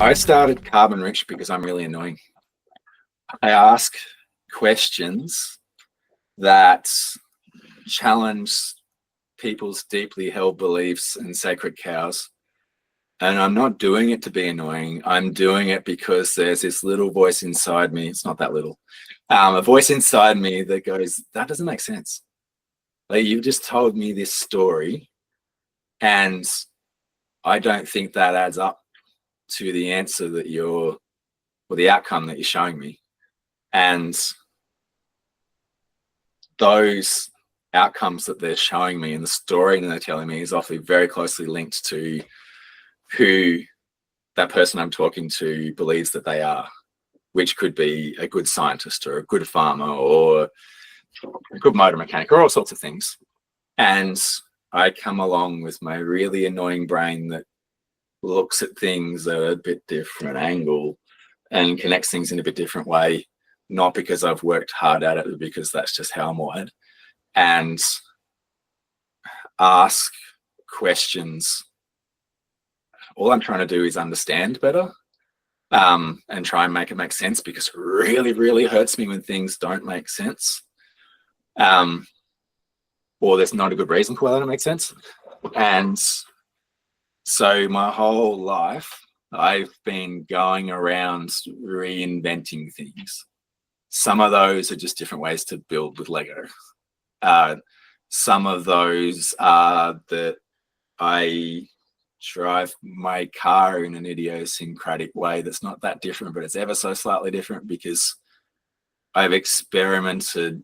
I started CarbonRich because I'm really annoying. I ask questions that challenge people's deeply held beliefs and sacred cows. And I'm not doing it to be annoying. I'm doing it because there's this little voice inside me. It's not that little. A voice inside me that goes, that doesn't make sense. Like, you've just told me this story, and I don't think that adds up to the answer that or the outcome that you're showing me. And those outcomes that they're showing me and the story that they're telling me is often very closely linked to who that person I'm talking to believes that they are, which could be a good scientist or a good farmer or a good motor mechanic or all sorts of things. And I come along with my really annoying brain that looks at things at a bit different angle and connects things in a bit different way, not because I've worked hard at it, but because that's just how I'm wired. And ask questions. All I'm trying to do is understand better, and try and make it make sense, because it really, really hurts me when things don't make sense, or there's not a good reason for why they don't make sense. And so my whole life, I've been going around reinventing things. Some of those are just different ways to build with Lego. Some of those are that I drive my car in an idiosyncratic way that's not that different, but it's ever so slightly different because I've experimented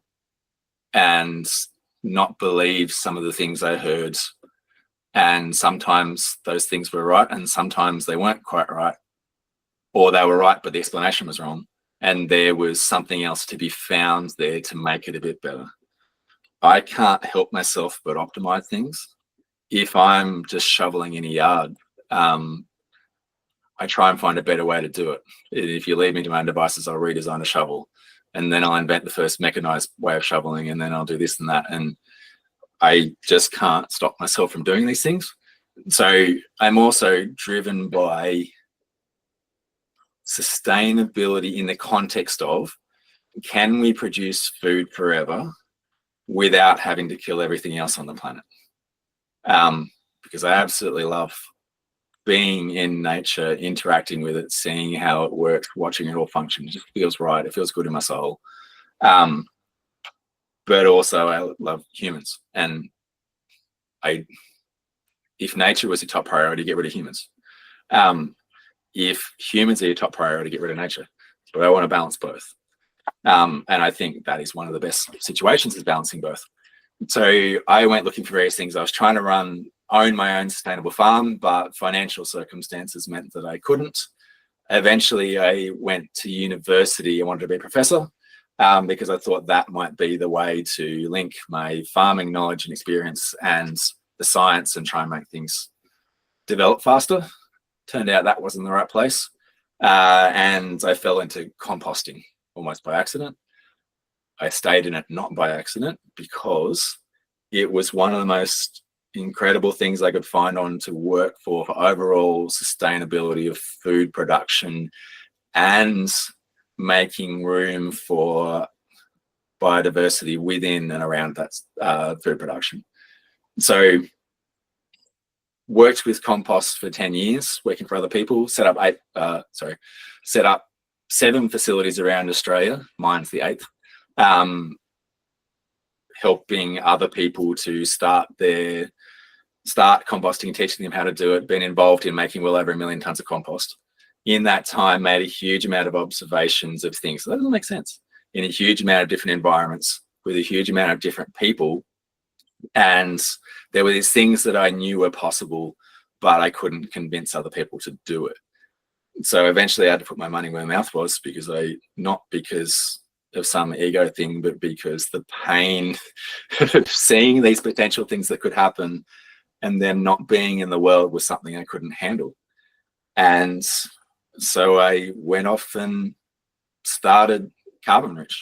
and not believed some of the things I heard. And sometimes those things were right, and sometimes they weren't quite right, or they were right, but the explanation was wrong. And there was something else to be found there to make it a bit better. I can't help myself but optimize things. If I'm just shoveling in a yard, I try and find a better way to do it. If you leave me to my own devices, I'll redesign a shovel, and then I'll invent the first mechanized way of shoveling, and then I'll do this and that. And I just can't stop myself from doing these things. So I'm also driven by sustainability in the context of, can we produce food forever without having to kill everything else on the planet? Because I absolutely love being in nature, interacting with it, seeing how it works, watching it all function. It just feels right. It feels good in my soul. But also I love humans. And if nature was your top priority, get rid of humans. If humans are your top priority, get rid of nature. But I want to balance both. And I think that is one of the best situations, is balancing both. So I went looking for various things. I was trying to own my own sustainable farm, but financial circumstances meant that I couldn't. Eventually I went to university. I wanted to be a professor, because I thought that might be the way to link my farming knowledge and experience and the science and try and make things develop faster. Turned out that wasn't the right place. And I fell into composting almost by accident. I stayed in it not by accident, because it was one of the most incredible things I could find on to work for overall sustainability of food production and making room for biodiversity within and around that food production. So worked with compost for 10 years, working for other people, set up 7 facilities around Australia, mine's the 8th, helping other people to start composting, teaching them how to do it, been involved in making well over 1 million tons of compost. In that time, made a huge amount of observations of things. So that doesn't make sense. In a huge amount of different environments, with a huge amount of different people. And there were these things that I knew were possible, but I couldn't convince other people to do it. So eventually I had to put my money where my mouth was, because not because of some ego thing, but because the pain of seeing these potential things that could happen and them not being in the world was something I couldn't handle. And so I went off and started CarbonRich.